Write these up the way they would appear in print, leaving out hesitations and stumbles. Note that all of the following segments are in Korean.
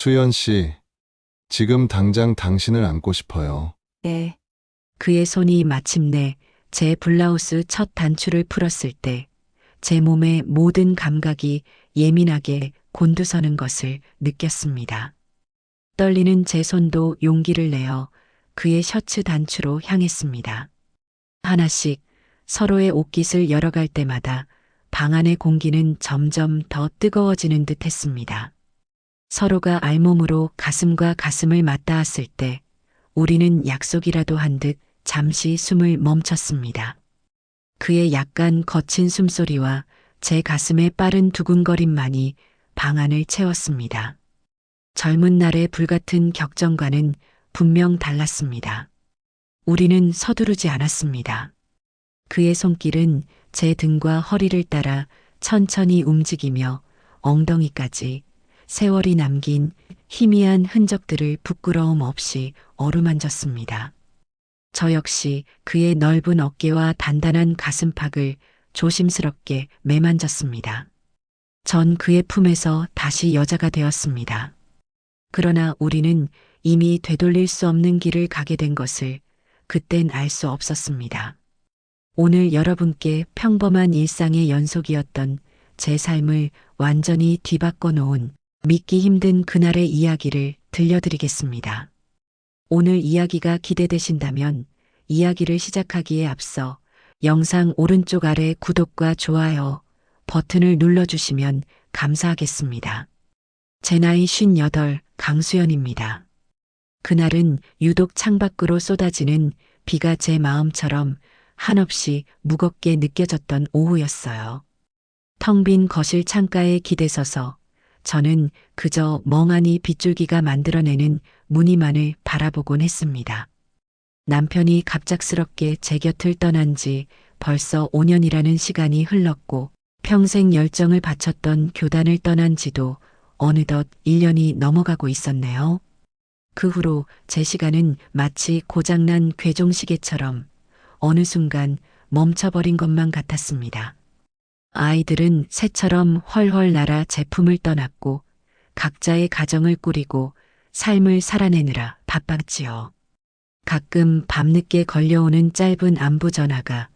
수연 씨, 지금 당장 당신을 안고 싶어요. 네. 그의 손이 마침내 제 블라우스 첫 단추를 풀었을 때 제 몸의 모든 감각이 예민하게 곤두서는 것을 느꼈습니다. 떨리는 제 손도 용기를 내어 그의 셔츠 단추로 향했습니다. 하나씩 서로의 옷깃을 열어갈 때마다 방 안의 공기는 점점 더 뜨거워지는 듯 했습니다. 서로가 알몸으로 가슴과 가슴을 맞닿았을 때 우리는 약속이라도 한 듯 잠시 숨을 멈췄습니다. 그의 약간 거친 숨소리와 제 가슴의 빠른 두근거림만이 방 안을 채웠습니다. 젊은 날의 불같은 격정과는 분명 달랐습니다. 우리는 서두르지 않았습니다. 그의 손길은 제 등과 허리를 따라 천천히 움직이며 엉덩이까지 세월이 남긴 희미한 흔적들을 부끄러움 없이 어루만졌습니다. 저 역시 그의 넓은 어깨와 단단한 가슴팍을 조심스럽게 매만졌습니다. 전 그의 품에서 다시 여자가 되었습니다. 그러나 우리는 이미 되돌릴 수 없는 길을 가게 된 것을 그땐 알 수 없었습니다. 오늘 여러분께 평범한 일상의 연속이었던 제 삶을 완전히 뒤바꿔 놓은 믿기 힘든 그날의 이야기를 들려드리겠습니다. 오늘 이야기가 기대되신다면 이야기를 시작하기에 앞서 영상 오른쪽 아래 구독과 좋아요 버튼을 눌러주시면 감사하겠습니다. 제 나이 58, 강수연입니다. 그날은 유독 창밖으로 쏟아지는 비가 제 마음처럼 한없이 무겁게 느껴졌던 오후였어요. 텅 빈 거실 창가에 기대서서 저는 그저 멍하니 빗줄기가 만들어내는 무늬만을 바라보곤 했습니다. 남편이 갑작스럽게 제 곁을 떠난 지 벌써 5년이라는 시간이 흘렀고 평생 열정을 바쳤던 교단을 떠난 지도 어느덧 1년이 넘어가고 있었네요. 그 후로 제 시간은 마치 고장난 괴종시계처럼 어느 순간 멈춰버린 것만 같았습니다. 아이들은 새처럼 훨훨 날아 제품을 떠났고 각자의 가정을 꾸리고 삶을 살아내느라 바빴지요. 가끔 밤늦게 걸려오는 짧은 안부 전화가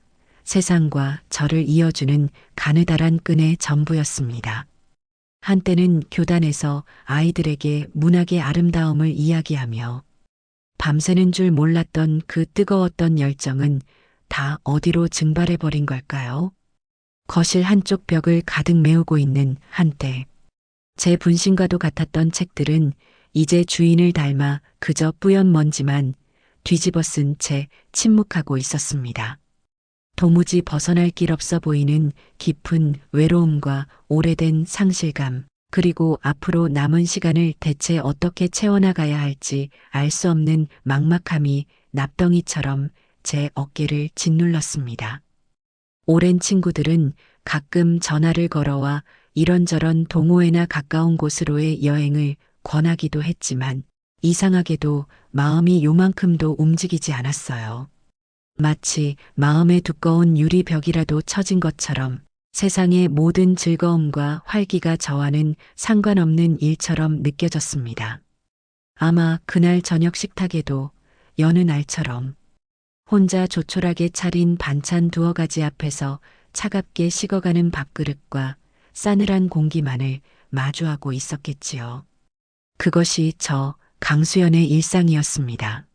세상과 저를 이어주는 가느다란 끈의 전부였습니다. 한때는 교단에서 아이들에게 문학의 아름다움을 이야기하며 밤새는 줄 몰랐던 그 뜨거웠던 열정은 다 어디로 증발해버린 걸까요? 거실 한쪽 벽을 가득 메우고 있는 한때 제 분신과도 같았던 책들은 이제 주인을 닮아 그저 뿌연 먼지만 뒤집어 쓴 채 침묵하고 있었습니다. 도무지 벗어날 길 없어 보이는 깊은 외로움과 오래된 상실감, 그리고 앞으로 남은 시간을 대체 어떻게 채워나가야 할지 알 수 없는 막막함이 납덩이처럼 제 어깨를 짓눌렀습니다. 오랜 친구들은 가끔 전화를 걸어와 이런저런 동호회나 가까운 곳으로의 여행을 권하기도 했지만 이상하게도 마음이 요만큼도 움직이지 않았어요. 마치 마음의 두꺼운 유리벽이라도 쳐진 것처럼 세상의 모든 즐거움과 활기가 저와는 상관없는 일처럼 느껴졌습니다. 아마 그날 저녁 식탁에도 여느 날처럼 혼자 조촐하게 차린 반찬 두어 가지 앞에서 차갑게 식어가는 밥그릇과 싸늘한 공기만을 마주하고 있었겠지요. 그것이 저 강수연의 일상이었습니다.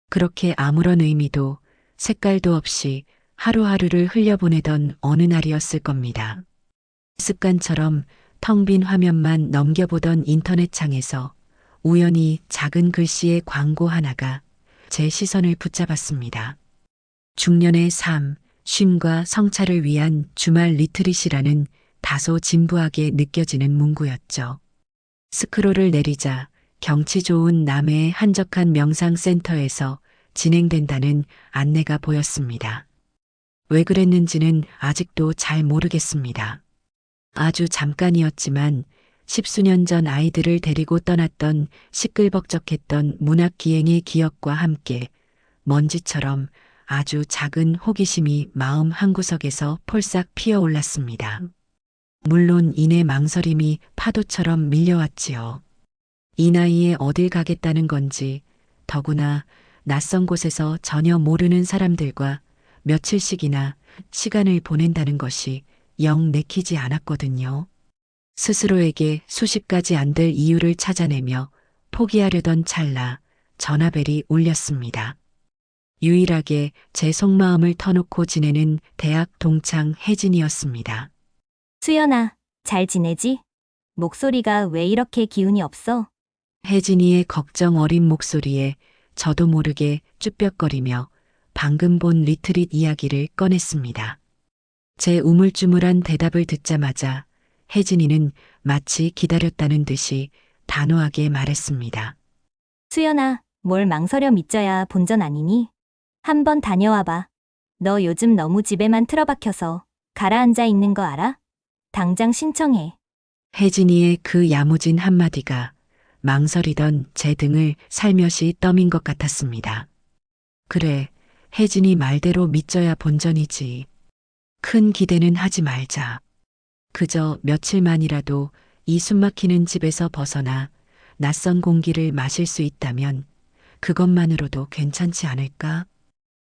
그렇게 아무런 의미도 색깔도 없이 하루하루를 흘려보내던 어느 날이었을 겁니다. 습관처럼 텅 빈 화면만 넘겨보던 인터넷 창에서 우연히 작은 글씨의 광고 하나가 제 시선을 붙잡았습니다. 중년의 삶, 쉼과 성찰을 위한 주말 리트릿이라는 다소 진부하게 느껴지는 문구였죠. 스크롤을 내리자 경치 좋은 남해의 한적한 명상센터에서 진행된다는 안내가 보였습니다. 왜 그랬는지는 아직도 잘 모르겠습니다. 아주 잠깐이었지만 10수년 전 아이들을 데리고 떠났던 시끌벅적했던 문학기행의 기억과 함께 먼지처럼 아주 작은 호기심이 마음 한구석에서 폴싹 피어올랐습니다. 물론 이내 망설임이 파도처럼 밀려왔지요. 이 나이에 어딜 가겠다는 건지, 더구나 낯선 곳에서 전혀 모르는 사람들과 며칠씩이나 시간을 보낸다는 것이 영 내키지 않았거든요. 스스로에게 수십 가지 안 될 이유를 찾아내며 포기하려던 찰나 전화벨이 울렸습니다. 유일하게 제 속마음을 터놓고 지내는 대학 동창 혜진이었습니다. 수연아, 잘 지내지? 목소리가 왜 이렇게 기운이 없어? 혜진이의 걱정 어린 목소리에 저도 모르게 쭈뼛거리며 방금 본 리트릿 이야기를 꺼냈습니다. 제 우물쭈물한 대답을 듣자마자 혜진이는 마치 기다렸다는 듯이 단호하게 말했습니다. 수연아, 뭘 망설여 믿져야 본전 아니니? 한번 다녀와봐. 너 요즘 너무 집에만 틀어박혀서 가라앉아 있는 거 알아? 당장 신청해. 혜진이의 그 야무진 한마디가 망설이던 제 등을 살며시 떠민 것 같았습니다. 그래, 혜진이 말대로 믿져야 본전이지. 큰 기대는 하지 말자. 그저 며칠만이라도 이 숨막히는 집에서 벗어나 낯선 공기를 마실 수 있다면 그것만으로도 괜찮지 않을까?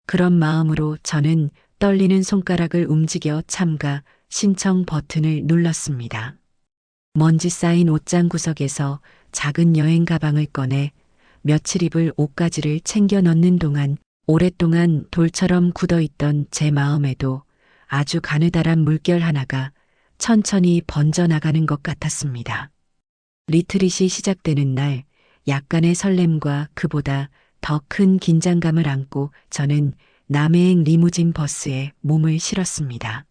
그런 마음으로 저는 떨리는 손가락을 움직여 참가 신청 버튼을 눌렀습니다. 먼지 쌓인 옷장 구석에서 작은 여행 가방을 꺼내 며칠 입을 옷가지를 챙겨 넣는 동안 오랫동안 돌처럼 굳어있던 제 마음에도 아주 가느다란 물결 하나가 천천히 번져나가는 것 같았습니다. 리트릿이 시작되는 날 약간의 설렘과 그보다 더 큰 긴장감을 안고 저는 남해행 리무진 버스에 몸을 실었습니다.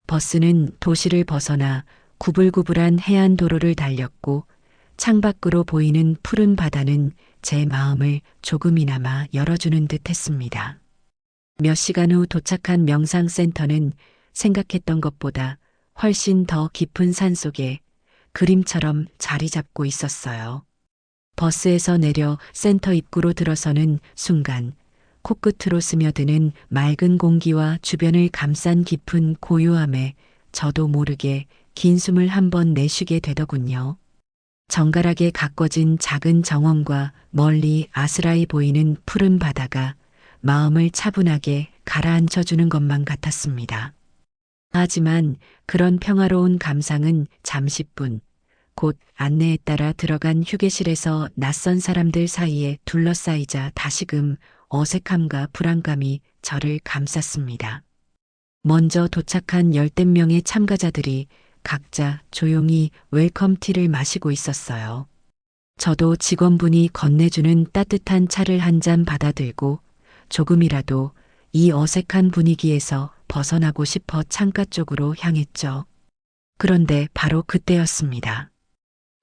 버스는 도시를 벗어나 구불구불한 해안 도로를 달렸고 창밖으로 보이는 푸른 바다는 제 마음을 조금이나마 열어주는 듯 했습니다. 몇 시간 후 도착한 명상센터는 생각했던 것보다 훨씬 더 깊은 산속에 그림처럼 자리 잡고 있었어요. 버스에서 내려 센터 입구로 들어서는 순간 코끝으로 스며드는 맑은 공기와 주변을 감싼 깊은 고요함에 저도 모르게 긴 숨을 한번 내쉬게 되더군요. 정갈하게 가꿔진 작은 정원과 멀리 아스라이 보이는 푸른 바다가 마음을 차분하게 가라앉혀주는 것만 같았습니다. 하지만 그런 평화로운 감상은 잠시뿐, 곧 안내에 따라 들어간 휴게실에서 낯선 사람들 사이에 둘러싸이자 다시금 어색함과 불안감이 저를 감쌌습니다. 먼저 도착한 열댓 명의 참가자들이 각자 조용히 웰컴티를 마시고 있었어요. 저도 직원분이 건네주는 따뜻한 차를 한 잔 받아들고 조금이라도 이 어색한 분위기에서 벗어나고 싶어 창가 쪽으로 향했죠. 그런데 바로 그때였습니다.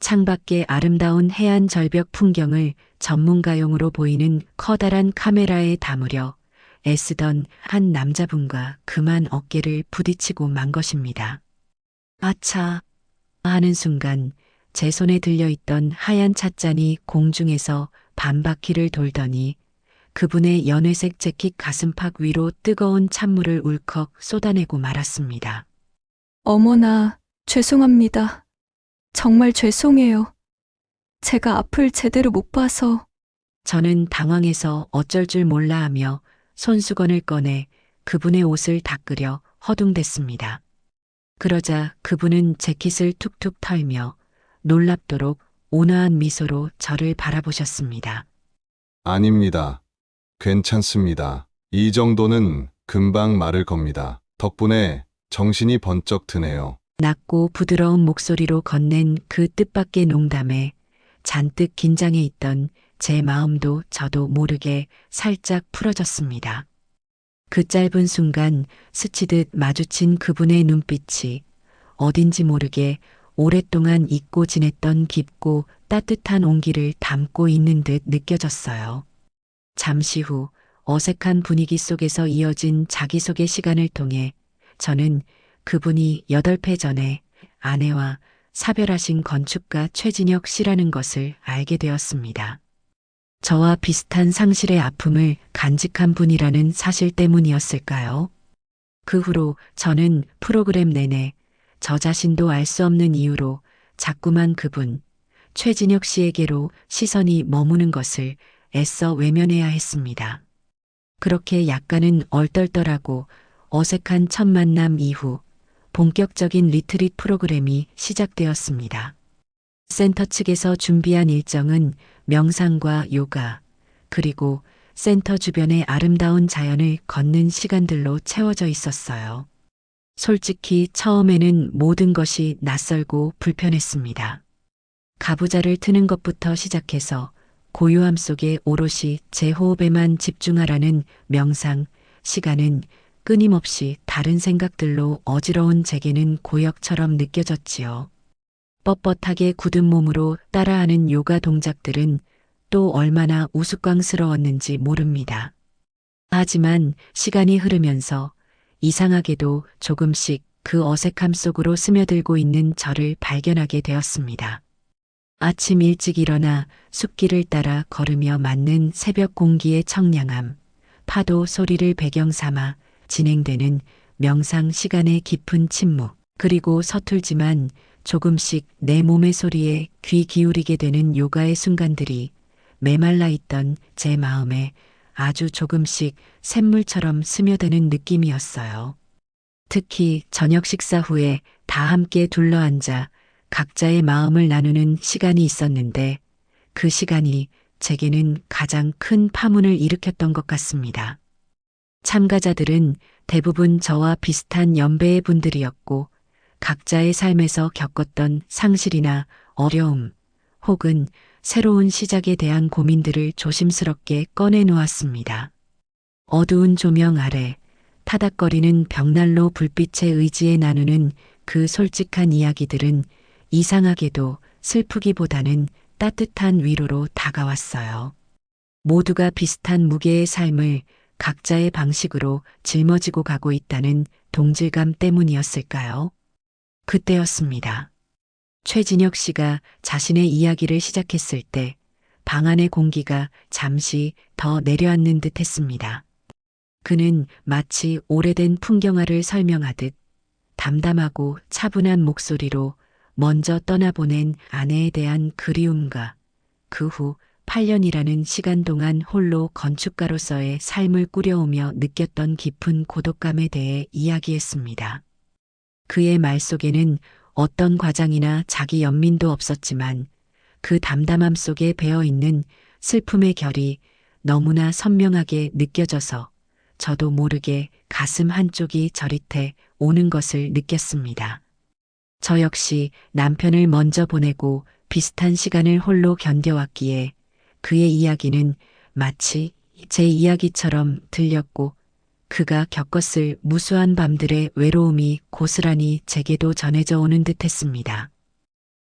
창밖의 아름다운 해안 절벽 풍경을 전문가용으로 보이는 커다란 카메라에 담으려 애쓰던 한 남자분과 그만 어깨를 부딪히고 만 것입니다. 아차 하는 순간 제 손에 들려있던 하얀 찻잔이 공중에서 반바퀴를 돌더니 그분의 연회색 재킷 가슴팍 위로 뜨거운 찬물을 울컥 쏟아내고 말았습니다. 어머나, 죄송합니다. 정말 죄송해요. 제가 앞을 제대로 못 봐서. 저는 당황해서 어쩔 줄 몰라 하며 손수건을 꺼내 그분의 옷을 닦으려 허둥댔습니다. 그러자 그분은 재킷을 툭툭 털며 놀랍도록 온화한 미소로 저를 바라보셨습니다. 아닙니다. 괜찮습니다. 이 정도는 금방 마를 겁니다. 덕분에 정신이 번쩍 드네요. 낮고 부드러운 목소리로 건넨 그 뜻밖의 농담에 잔뜩 긴장해 있던 제 마음도 저도 모르게 살짝 풀어졌습니다. 그 짧은 순간 스치듯 마주친 그분의 눈빛이 어딘지 모르게 오랫동안 잊고 지냈던 깊고 따뜻한 온기를 담고 있는 듯 느껴졌어요. 잠시 후 어색한 분위기 속에서 이어진 자기소개 시간을 통해 저는 그분이 8회 전에 아내와 사별하신 건축가 최진혁 씨라는 것을 알게 되었습니다. 저와 비슷한 상실의 아픔을 간직한 분이라는 사실 때문이었을까요? 그 후로 저는 프로그램 내내 저 자신도 알 수 없는 이유로 자꾸만 그분, 최진혁 씨에게로 시선이 머무는 것을 애써 외면해야 했습니다. 그렇게 약간은 얼떨떨하고 어색한 첫 만남 이후 본격적인 리트릿 프로그램이 시작되었습니다. 센터 측에서 준비한 일정은 명상과 요가, 그리고 센터 주변의 아름다운 자연을 걷는 시간들로 채워져 있었어요. 솔직히 처음에는 모든 것이 낯설고 불편했습니다. 가부좌를 트는 것부터 시작해서 고요함 속에 오롯이 제 호흡에만 집중하라는 명상 시간은 끊임없이 다른 생각들로 어지러운 제게는 고역처럼 느껴졌지요. 뻣뻣하게 굳은 몸으로 따라하는 요가 동작들은 또 얼마나 우스꽝스러웠는지 모릅니다. 하지만 시간이 흐르면서 이상하게도 조금씩 그 어색함 속으로 스며들고 있는 저를 발견하게 되었습니다. 아침 일찍 일어나 숲길을 따라 걸으며 맞는 새벽 공기의 청량함, 파도 소리를 배경 삼아 진행되는 명상 시간의 깊은 침묵, 그리고 서툴지만 조금씩 내 몸의 소리에 귀 기울이게 되는 요가의 순간들이 메말라 있던 제 마음에 아주 조금씩 샘물처럼 스며드는 느낌이었어요. 특히 저녁 식사 후에 다 함께 둘러앉아 각자의 마음을 나누는 시간이 있었는데 그 시간이 제게는 가장 큰 파문을 일으켰던 것 같습니다. 참가자들은 대부분 저와 비슷한 연배의 분들이었고 각자의 삶에서 겪었던 상실이나 어려움 혹은 새로운 시작에 대한 고민들을 조심스럽게 꺼내놓았습니다. 어두운 조명 아래 타닥거리는 벽난로 불빛의 의지에 나누는 그 솔직한 이야기들은 이상하게도 슬프기보다는 따뜻한 위로로 다가왔어요. 모두가 비슷한 무게의 삶을 각자의 방식으로 짊어지고 가고 있다는 동질감 때문이었을까요? 그때였습니다. 최진혁 씨가 자신의 이야기를 시작했을 때 방 안의 공기가 잠시 더 내려앉는 듯 했습니다. 그는 마치 오래된 풍경화를 설명하듯 담담하고 차분한 목소리로 먼저 떠나보낸 아내에 대한 그리움과 그 후 8년이라는 시간 동안 홀로 건축가로서의 삶을 꾸려오며 느꼈던 깊은 고독감에 대해 이야기했습니다. 그의 말 속에는 어떤 과장이나 자기 연민도 없었지만 그 담담함 속에 배어있는 슬픔의 결이 너무나 선명하게 느껴져서 저도 모르게 가슴 한쪽이 저릿해 오는 것을 느꼈습니다. 저 역시 남편을 먼저 보내고 비슷한 시간을 홀로 견뎌왔기에 그의 이야기는 마치 제 이야기처럼 들렸고 그가 겪었을 무수한 밤들의 외로움이 고스란히 제게도 전해져 오는 듯했습니다.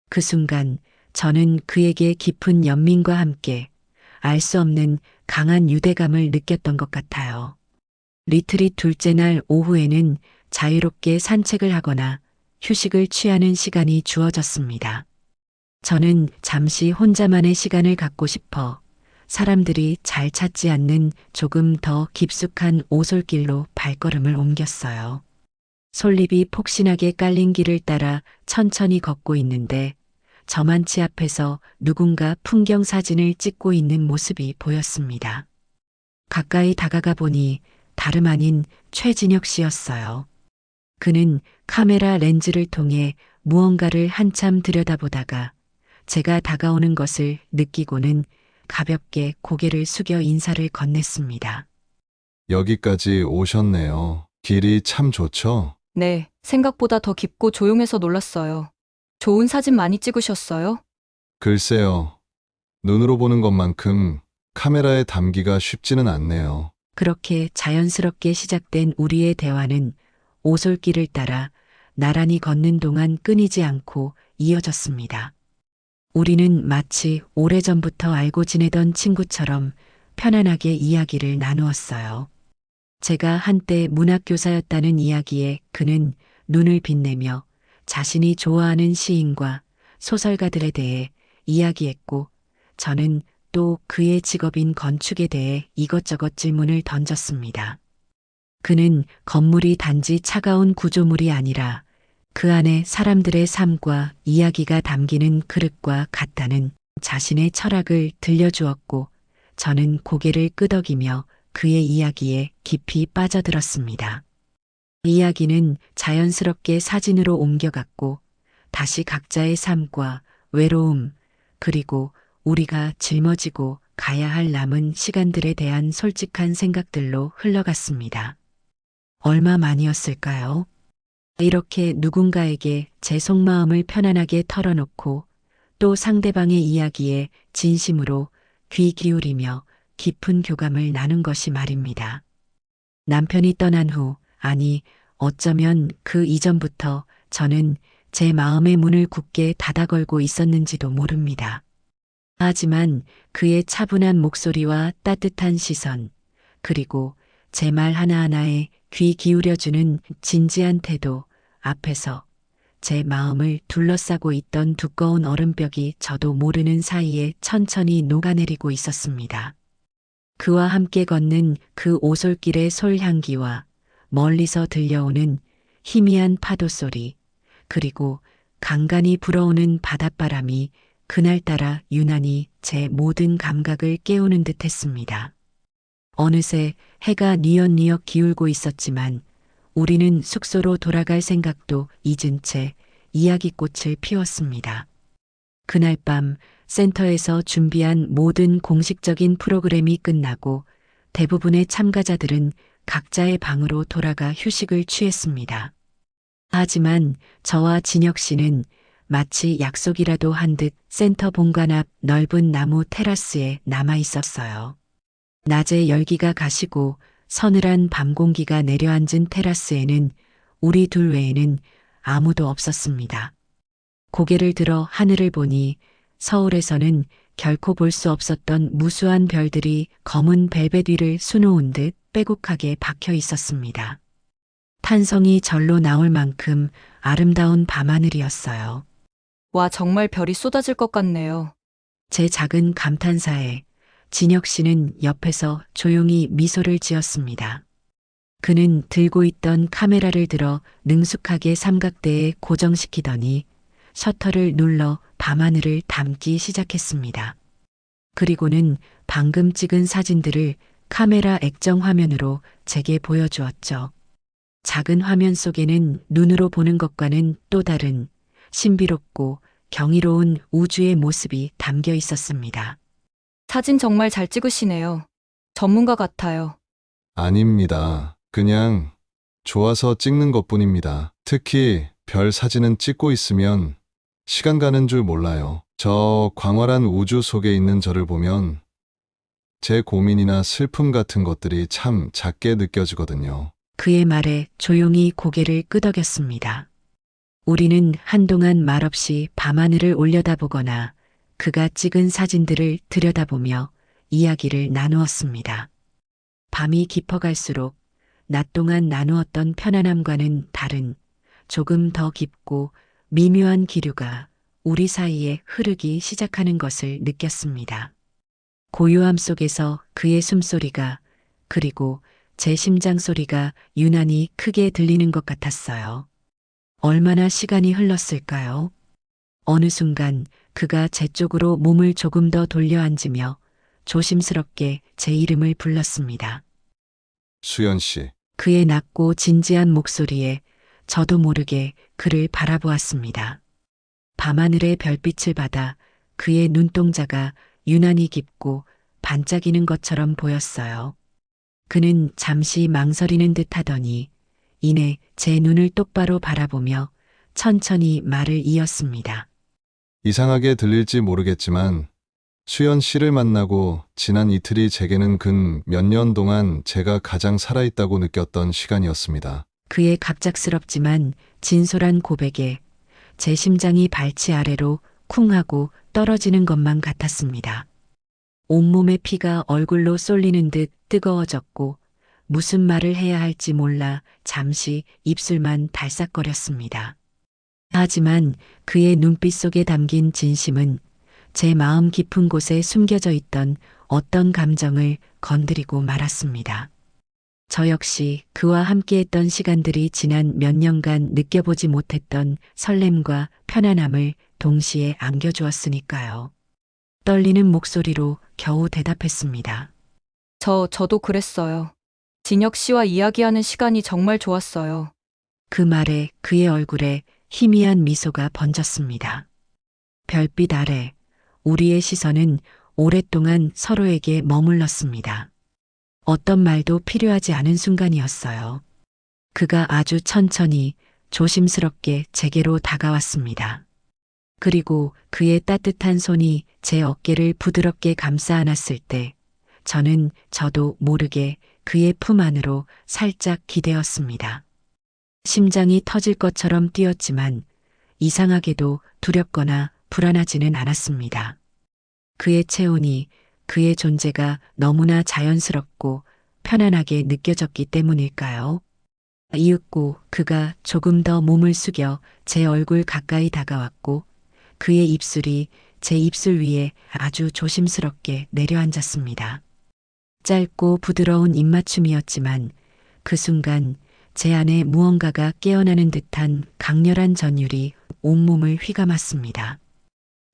그 순간 저는 그에게 깊은 연민과 함께 알 수 없는 강한 유대감을 느꼈던 것 같아요. 리트릿 둘째 날 오후에는 자유롭게 산책을 하거나 휴식을 취하는 시간이 주어졌습니다. 저는 잠시 혼자만의 시간을 갖고 싶어 사람들이 잘 찾지 않는 조금 더 깊숙한 오솔길로 발걸음을 옮겼어요. 솔잎이 폭신하게 깔린 길을 따라 천천히 걷고 있는데 저만치 앞에서 누군가 풍경 사진을 찍고 있는 모습이 보였습니다. 가까이 다가가 보니 다름 아닌 최진혁 씨였어요. 그는 카메라 렌즈를 통해 무언가를 한참 들여다보다가 제가 다가오는 것을 느끼고는 가볍게 고개를 숙여 인사를 건넸습니다. 여기까지 오셨네요. 길이 참 좋죠? 네, 생각보다 더 깊고 조용해서 놀랐어요. 좋은 사진 많이 찍으셨어요? 글쎄요. 눈으로 보는 것만큼 카메라에 담기가 쉽지는 않네요. 그렇게 자연스럽게 시작된 우리의 대화는 오솔길을 따라 나란히 걷는 동안 끊이지 않고 이어졌습니다. 우리는 마치 오래전부터 알고 지내던 친구처럼 편안하게 이야기를 나누었어요. 제가 한때 문학교사였다는 이야기에 그는 눈을 빛내며 자신이 좋아하는 시인과 소설가들에 대해 이야기했고 저는 또 그의 직업인 건축에 대해 이것저것 질문을 던졌습니다. 그는 건물이 단지 차가운 구조물이 아니라 그 안에 사람들의 삶과 이야기가 담기는 그릇과 같다는 자신의 철학을 들려주었고 저는 고개를 끄덕이며 그의 이야기에 깊이 빠져들었습니다. 이야기는 자연스럽게 사진으로 옮겨갔고 다시 각자의 삶과 외로움 그리고 우리가 짊어지고 가야 할 남은 시간들에 대한 솔직한 생각들로 흘러갔습니다. 얼마 만이었을까요? 이렇게 누군가에게 제 속마음을 편안하게 털어놓고 또 상대방의 이야기에 진심으로 귀 기울이며 깊은 교감을 나눈 것이 말입니다. 남편이 떠난 후, 아니, 어쩌면 그 이전부터 저는 제 마음의 문을 굳게 닫아 걸고 있었는지도 모릅니다. 하지만 그의 차분한 목소리와 따뜻한 시선, 그리고 제 말 하나하나에 귀 기울여주는 진지한 태도 앞에서 제 마음을 둘러싸고 있던 두꺼운 얼음벽이 저도 모르는 사이에 천천히 녹아내리고 있었습니다. 그와 함께 걷는 그 오솔길의 솔향기와 멀리서 들려오는 희미한 파도 소리, 그리고 간간히 불어오는 바닷바람이 그날따라 유난히 제 모든 감각을 깨우는 듯 했습니다. 어느새 해가 뉘엿뉘엿 기울고 있었지만 우리는 숙소로 돌아갈 생각도 잊은 채 이야기꽃을 피웠습니다. 그날 밤 센터에서 준비한 모든 공식적인 프로그램이 끝나고 대부분의 참가자들은 각자의 방으로 돌아가 휴식을 취했습니다. 하지만 저와 진혁 씨는 마치 약속이라도 한 듯 센터 본관 앞 넓은 나무 테라스에 남아 있었어요. 낮에 열기가 가시고 서늘한 밤 공기가 내려앉은 테라스에는 우리 둘 외에는 아무도 없었습니다. 고개를 들어 하늘을 보니 서울에서는 결코 볼 수 없었던 무수한 별들이 검은 벨벳 위를 수놓은 듯 빼곡하게 박혀 있었습니다. 탄성이 절로 나올 만큼 아름다운 밤하늘이었어요. 와, 정말 별이 쏟아질 것 같네요. 제 작은 감탄사에 진혁 씨는 옆에서 조용히 미소를 지었습니다. 그는 들고 있던 카메라를 들어 능숙하게 삼각대에 고정시키더니 셔터를 눌러 밤하늘을 담기 시작했습니다. 그리고는 방금 찍은 사진들을 카메라 액정 화면으로 제게 보여주었죠. 작은 화면 속에는 눈으로 보는 것과는 또 다른 신비롭고 경이로운 우주의 모습이 담겨 있었습니다. 사진 정말 잘 찍으시네요. 전문가 같아요. 아닙니다. 그냥 좋아서 찍는 것뿐입니다. 특히 별 사진은 찍고 있으면 시간 가는 줄 몰라요. 저 광활한 우주 속에 있는 저를 보면 제 고민이나 슬픔 같은 것들이 참 작게 느껴지거든요. 그의 말에 조용히 고개를 끄덕였습니다. 우리는 한동안 말없이 밤하늘을 올려다보거나 그가 찍은 사진들을 들여다보며 이야기를 나누었습니다. 밤이 깊어갈수록 낮 동안 나누었던 편안함과는 다른 조금 더 깊고 미묘한 기류가 우리 사이에 흐르기 시작하는 것을 느꼈습니다. 고요함 속에서 그의 숨소리가 그리고 제 심장 소리가 유난히 크게 들리는 것 같았어요. 얼마나 시간이 흘렀을까요? 어느 순간 그가 제 쪽으로 몸을 조금 더 돌려 앉으며 조심스럽게 제 이름을 불렀습니다. 수연 씨, 그의 낮고 진지한 목소리에 저도 모르게 그를 바라보았습니다. 밤하늘의 별빛을 받아 그의 눈동자가 유난히 깊고 반짝이는 것처럼 보였어요. 그는 잠시 망설이는 듯 하더니 이내 제 눈을 똑바로 바라보며 천천히 말을 이었습니다. 이상하게 들릴지 모르겠지만 수연 씨를 만나고 지난 이틀이 제게는 근 몇 년 동안 제가 가장 살아있다고 느꼈던 시간이었습니다. 그의 갑작스럽지만 진솔한 고백에 제 심장이 발치 아래로 쿵 하고 떨어지는 것만 같았습니다. 온몸의 피가 얼굴로 쏠리는 듯 뜨거워졌고 무슨 말을 해야 할지 몰라 잠시 입술만 달싹거렸습니다. 하지만 그의 눈빛 속에 담긴 진심은 제 마음 깊은 곳에 숨겨져 있던 어떤 감정을 건드리고 말았습니다. 저 역시 그와 함께했던 시간들이 지난 몇 년간 느껴보지 못했던 설렘과 편안함을 동시에 안겨주었으니까요. 떨리는 목소리로 겨우 대답했습니다. 저도 그랬어요. 진혁 씨와 이야기하는 시간이 정말 좋았어요. 그 말에 그의 얼굴에 희미한 미소가 번졌습니다. 별빛 아래 우리의 시선은 오랫동안 서로에게 머물렀습니다. 어떤 말도 필요하지 않은 순간이었어요. 그가 아주 천천히 조심스럽게 제게로 다가왔습니다. 그리고 그의 따뜻한 손이 제 어깨를 부드럽게 감싸 안았을 때 저도 모르게 그의 품 안으로 살짝 기대었습니다. 심장이 터질 것처럼 뛰었지만 이상하게도 두렵거나 불안하지는 않았습니다. 그의 체온이, 그의 존재가 너무나 자연스럽고 편안하게 느껴졌기 때문일까요? 이윽고 그가 조금 더 몸을 숙여 제 얼굴 가까이 다가왔고 그의 입술이 제 입술 위에 아주 조심스럽게 내려앉았습니다. 짧고 부드러운 입맞춤이었지만 그 순간 제 안에 무언가가 깨어나는 듯한 강렬한 전율이 온몸을 휘감았습니다.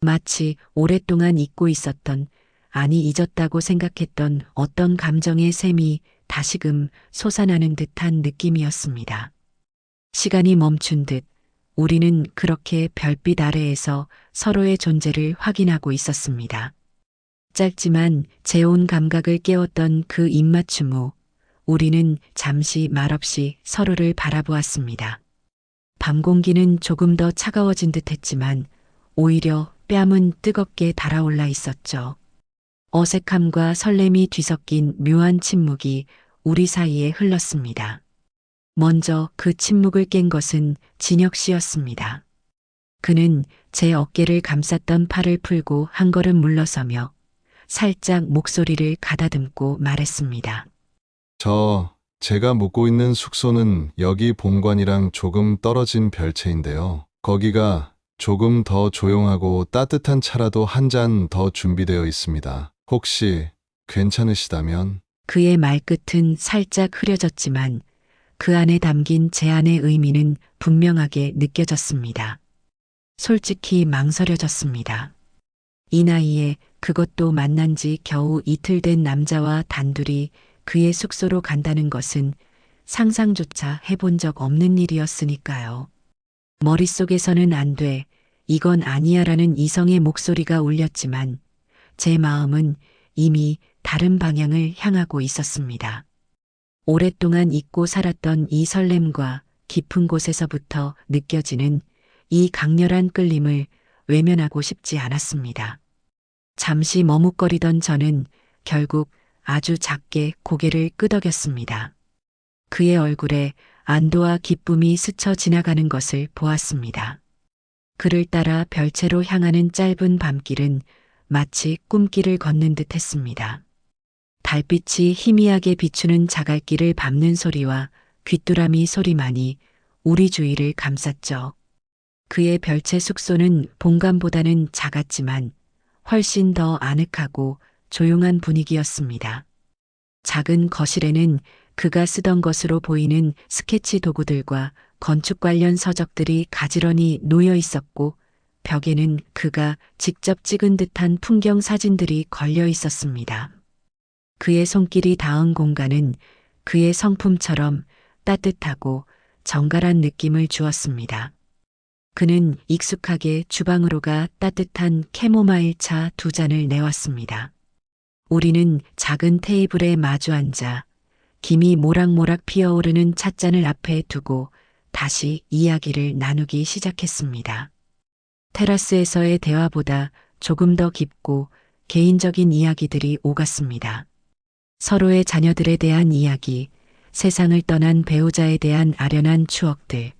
마치 오랫동안 잊고 있었던, 아니 잊었다고 생각했던 어떤 감정의 샘이 다시금 솟아나는 듯한 느낌이었습니다. 시간이 멈춘 듯 우리는 그렇게 별빛 아래에서 서로의 존재를 확인하고 있었습니다. 짧지만 재온 감각을 깨웠던 그 입맞춤 후 우리는 잠시 말없이 서로를 바라보았습니다. 밤 공기는 조금 더 차가워진 듯 했지만 오히려 뺨은 뜨겁게 달아올라 있었죠. 어색함과 설렘이 뒤섞인 묘한 침묵이 우리 사이에 흘렀습니다. 먼저 그 침묵을 깬 것은 진혁 씨였습니다. 그는 제 어깨를 감쌌던 팔을 풀고 한 걸음 물러서며 살짝 목소리를 가다듬고 말했습니다. 제가 묵고 있는 숙소는 여기 본관이랑 조금 떨어진 별채인데요. 거기가 조금 더 조용하고 따뜻한 차라도 한 잔 더 준비되어 있습니다. 혹시 괜찮으시다면? 그의 말끝은 살짝 흐려졌지만 그 안에 담긴 제안의 의미는 분명하게 느껴졌습니다. 솔직히 망설여졌습니다. 이 나이에 그것도 만난 지 겨우 이틀 된 남자와 단둘이 그의 숙소로 간다는 것은 상상조차 해본 적 없는 일이었으니까요. 머릿속에서는 안 돼, 이건 아니야 라는 이성의 목소리가 울렸지만 제 마음은 이미 다른 방향을 향하고 있었습니다. 오랫동안 잊고 살았던 이 설렘과 깊은 곳에서부터 느껴지는 이 강렬한 끌림을 외면하고 싶지 않았습니다. 잠시 머뭇거리던 저는 결국 아주 작게 고개를 끄덕였습니다. 그의 얼굴에 안도와 기쁨이 스쳐 지나가는 것을 보았습니다. 그를 따라 별채로 향하는 짧은 밤길은 마치 꿈길을 걷는 듯 했습니다. 달빛이 희미하게 비추는 자갈길을 밟는 소리와 귀뚜라미 소리만이 우리 주위를 감쌌죠. 그의 별채 숙소는 본관보다는 작았지만 훨씬 더 아늑하고 조용한 분위기였습니다. 작은 거실에는 그가 쓰던 것으로 보이는 스케치 도구들과 건축 관련 서적들이 가지런히 놓여 있었고 벽에는 그가 직접 찍은 듯한 풍경 사진들이 걸려 있었습니다. 그의 손길이 닿은 공간은 그의 성품처럼 따뜻하고 정갈한 느낌을 주었습니다. 그는 익숙하게 주방으로 가 따뜻한 캐모마일 차 2잔을 내왔습니다. 우리는 작은 테이블에 마주 앉아 김이 모락모락 피어오르는 찻잔을 앞에 두고 다시 이야기를 나누기 시작했습니다. 테라스에서의 대화보다 조금 더 깊고 개인적인 이야기들이 오갔습니다. 서로의 자녀들에 대한 이야기, 세상을 떠난 배우자에 대한 아련한 추억들,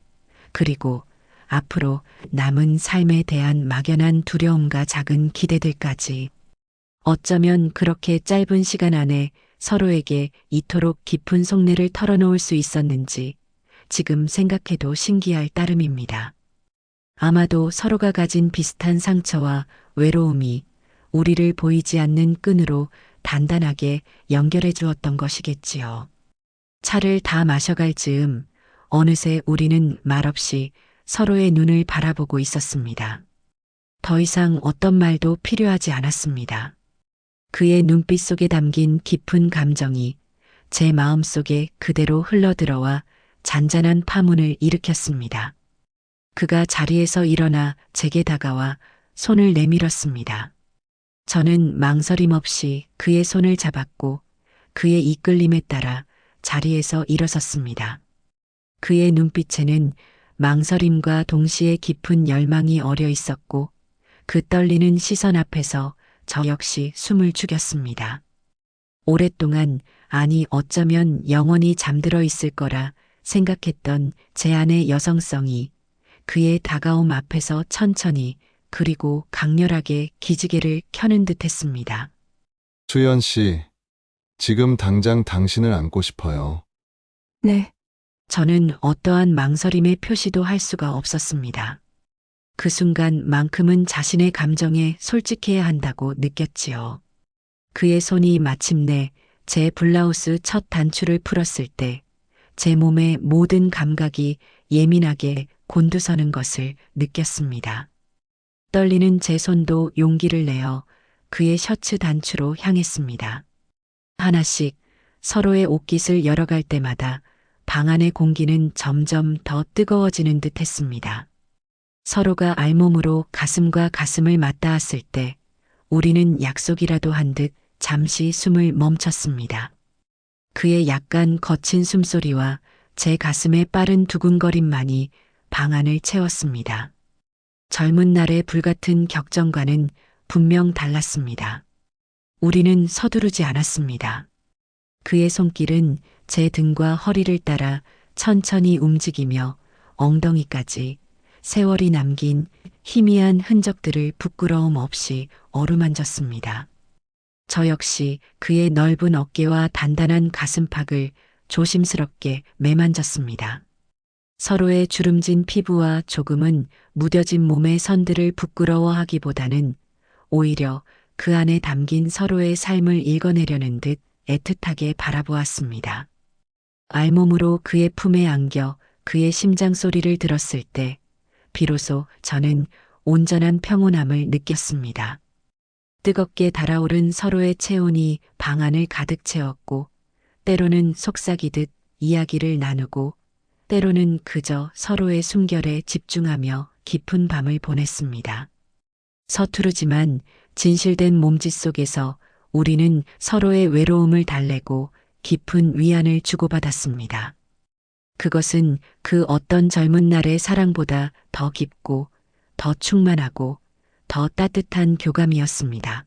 그리고 앞으로 남은 삶에 대한 막연한 두려움과 작은 기대들까지. 어쩌면 그렇게 짧은 시간 안에 서로에게 이토록 깊은 속내를 털어놓을 수 있었는지 지금 생각해도 신기할 따름입니다. 아마도 서로가 가진 비슷한 상처와 외로움이 우리를 보이지 않는 끈으로 단단하게 연결해 주었던 것이겠지요. 차를 다 마셔갈 즈음 어느새 우리는 말없이 서로의 눈을 바라보고 있었습니다. 더 이상 어떤 말도 필요하지 않았습니다. 그의 눈빛 속에 담긴 깊은 감정이 제 마음 속에 그대로 흘러들어와 잔잔한 파문을 일으켰습니다. 그가 자리에서 일어나 제게 다가와 손을 내밀었습니다. 저는 망설임 없이 그의 손을 잡았고 그의 이끌림에 따라 자리에서 일어섰습니다. 그의 눈빛에는 망설임과 동시에 깊은 열망이 어려 있었고 그 떨리는 시선 앞에서 저 역시 숨을 죽였습니다. 오랫동안, 아니 어쩌면 영원히 잠들어 있을 거라 생각했던 제 안의 여성성이 그의 다가옴 앞에서 천천히 그리고 강렬하게 기지개를 켜는 듯 했습니다. 수연 씨, 지금 당장 당신을 안고 싶어요. 네. 저는 어떠한 망설임의 표시도 할 수가 없었습니다. 그 순간만큼은 자신의 감정에 솔직해야 한다고 느꼈지요. 그의 손이 마침내 제 블라우스 첫 단추를 풀었을 때 제 몸의 모든 감각이 예민하게 곤두서는 것을 느꼈습니다. 떨리는 제 손도 용기를 내어 그의 셔츠 단추로 향했습니다. 하나씩 서로의 옷깃을 열어갈 때마다 방 안의 공기는 점점 더 뜨거워지는 듯 했습니다. 서로가 알몸으로 가슴과 가슴을 맞닿았을 때 우리는 약속이라도 한 듯 잠시 숨을 멈췄습니다. 그의 약간 거친 숨소리와 제 가슴의 빠른 두근거림만이 방 안을 채웠습니다. 젊은 날의 불같은 격정과는 분명 달랐습니다. 우리는 서두르지 않았습니다. 그의 손길은 제 등과 허리를 따라 천천히 움직이며 엉덩이까지 세월이 남긴 희미한 흔적들을 부끄러움 없이 어루만졌습니다. 저 역시 그의 넓은 어깨와 단단한 가슴팍을 조심스럽게 매만졌습니다. 서로의 주름진 피부와 조금은 무뎌진 몸의 선들을 부끄러워하기보다는 오히려 그 안에 담긴 서로의 삶을 읽어내려는 듯 애틋하게 바라보았습니다. 알몸으로 그의 품에 안겨 그의 심장 소리를 들었을 때 비로소 저는 온전한 평온함을 느꼈습니다. 뜨겁게 달아오른 서로의 체온이 방 안을 가득 채웠고 때로는 속삭이듯 이야기를 나누고 때로는 그저 서로의 숨결에 집중하며 깊은 밤을 보냈습니다. 서투르지만 진실된 몸짓 속에서 우리는 서로의 외로움을 달래고 깊은 위안을 주고받았습니다. 그것은 그 어떤 젊은 날의 사랑보다 더 깊고 더 충만하고 더 따뜻한 교감이었습니다.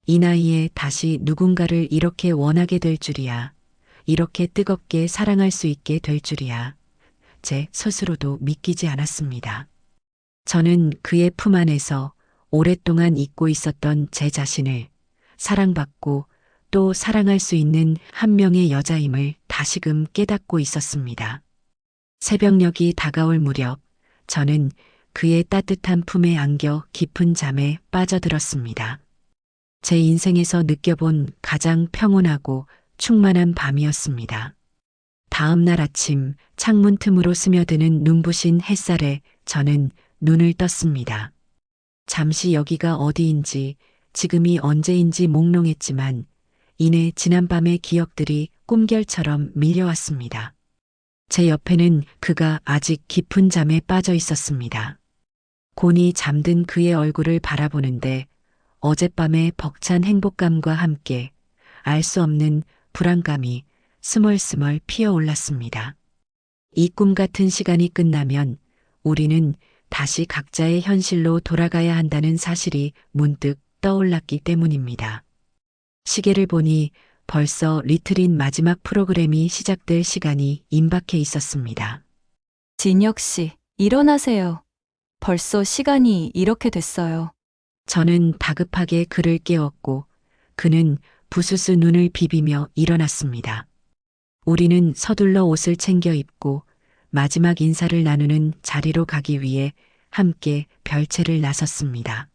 이 나이에 다시 누군가를 이렇게 원하게 될 줄이야, 이렇게 뜨겁게 사랑할 수 있게 될 줄이야, 제 스스로도 믿기지 않았습니다. 저는 그의 품 안에서 오랫동안 잊고 있었던 제 자신을 사랑받고 또 사랑할 수 있는 한 명의 여자임을 다시금 깨닫고 있었습니다. 새벽녘이 다가올 무렵 저는 그의 따뜻한 품에 안겨 깊은 잠에 빠져들었습니다. 제 인생에서 느껴본 가장 평온하고 충만한 밤이었습니다. 다음 날 아침 창문 틈으로 스며드는 눈부신 햇살에 저는 눈을 떴습니다. 잠시 여기가 어디인지 지금이 언제인지 몽롱했지만 이내 지난밤의 기억들이 꿈결처럼 밀려왔습니다. 제 옆에는 그가 아직 깊은 잠에 빠져 있었습니다. 곤히 잠든 그의 얼굴을 바라보는데 어젯밤의 벅찬 행복감과 함께 알 수 없는 불안감이 스멀스멀 피어올랐습니다. 이 꿈 같은 시간이 끝나면 우리는 다시 각자의 현실로 돌아가야 한다는 사실이 문득 떠올랐기 때문입니다. 시계를 보니 벌써 리트린 마지막 프로그램이 시작될 시간이 임박해 있었습니다. 진혁 씨, 일어나세요. 벌써 시간이 이렇게 됐어요. 저는 다급하게 그를 깨웠고 그는 부스스 눈을 비비며 일어났습니다. 우리는 서둘러 옷을 챙겨 입고 마지막 인사를 나누는 자리로 가기 위해 함께 별채를 나섰습니다.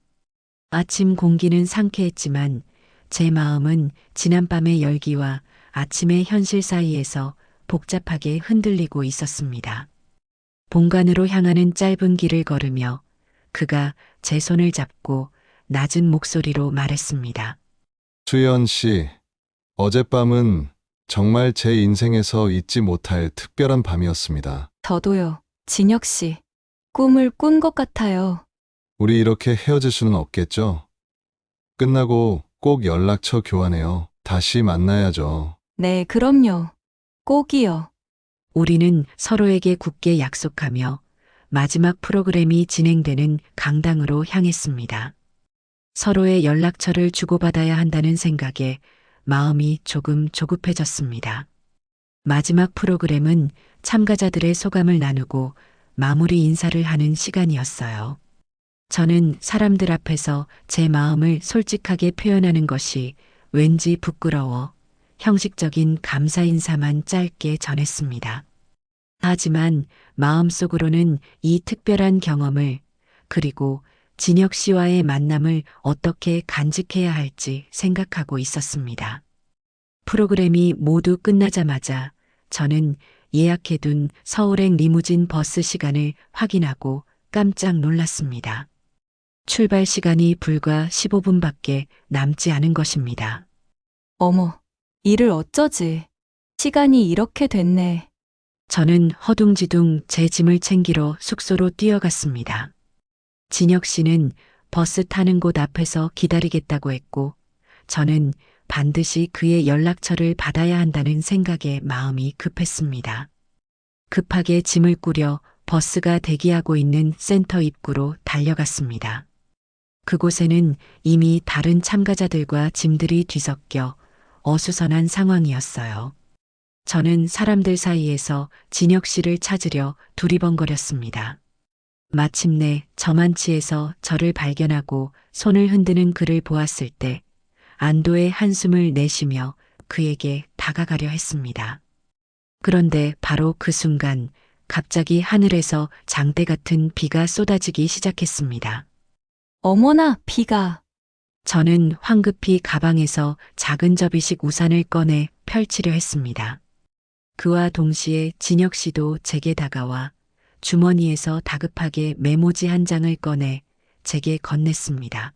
아침 공기는 상쾌했지만 제 마음은 지난밤의 열기와 아침의 현실 사이에서 복잡하게 흔들리고 있었습니다. 본관으로 향하는 짧은 길을 걸으며 그가 제 손을 잡고 낮은 목소리로 말했습니다. 수연 씨, 어젯밤은 정말 제 인생에서 잊지 못할 특별한 밤이었습니다. 저도요. 진혁 씨. 꿈을 꾼 것 같아요. 우리 이렇게 헤어질 수는 없겠죠? 끝나고 꼭 연락처 교환해요. 다시 만나야죠. 네, 그럼요. 꼭이요. 우리는 서로에게 굳게 약속하며 마지막 프로그램이 진행되는 강당으로 향했습니다. 서로의 연락처를 주고받아야 한다는 생각에 마음이 조금 조급해졌습니다. 마지막 프로그램은 참가자들의 소감을 나누고 마무리 인사를 하는 시간이었어요. 저는 사람들 앞에서 제 마음을 솔직하게 표현하는 것이 왠지 부끄러워 형식적인 감사 인사만 짧게 전했습니다. 하지만 마음속으로는 이 특별한 경험을 그리고 진혁 씨와의 만남을 어떻게 간직해야 할지 생각하고 있었습니다. 프로그램이 모두 끝나자마자 저는 예약해둔 서울행 리무진 버스 시간을 확인하고 깜짝 놀랐습니다. 출발 시간이 불과 15분밖에 남지 않은 것입니다. 어머, 일을 어쩌지? 시간이 이렇게 됐네. 저는 허둥지둥 제 짐을 챙기러 숙소로 뛰어갔습니다. 진혁 씨는 버스 타는 곳 앞에서 기다리겠다고 했고, 저는 반드시 그의 연락처를 받아야 한다는 생각에 마음이 급했습니다. 급하게 짐을 꾸려 버스가 대기하고 있는 센터 입구로 달려갔습니다. 그곳에는 이미 다른 참가자들과 짐들이 뒤섞여 어수선한 상황이었어요. 저는 사람들 사이에서 진혁 씨를 찾으려 두리번거렸습니다. 마침내 저만치에서 저를 발견하고 손을 흔드는 그를 보았을 때 안도의 한숨을 내쉬며 그에게 다가가려 했습니다. 그런데 바로 그 순간 갑자기 하늘에서 장대 같은 비가 쏟아지기 시작했습니다. 어머나, 비가. 저는 황급히 가방에서 작은 접이식 우산을 꺼내 펼치려 했습니다. 그와 동시에 진혁 씨도 제게 다가와 주머니에서 다급하게 메모지 한 장을 꺼내 제게 건넸습니다.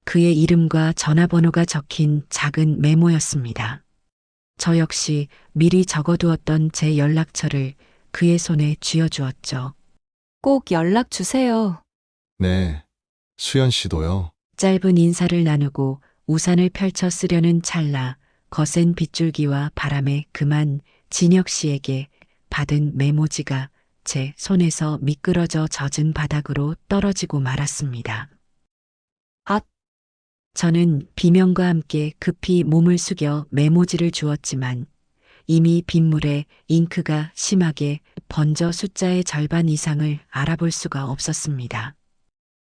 그의 이름과 전화번호가 적힌 작은 메모였습니다. 저 역시 미리 적어두었던 제 연락처를 그의 손에 쥐어주었죠. 꼭 연락 주세요. 네, 수연 씨도요. 짧은 인사를 나누고 우산을 펼쳐 쓰려는 찰나 거센 빗줄기와 바람에 그만 진혁 씨에게 받은 메모지가 제 손에서 미끄러져 젖은 바닥으로 떨어지고 말았습니다. 아. 저는 비명과 함께 급히 몸을 숙여 메모지를 주었지만 이미 빗물에 잉크가 심하게 번져 숫자의 절반 이상을 알아볼 수가 없었습니다.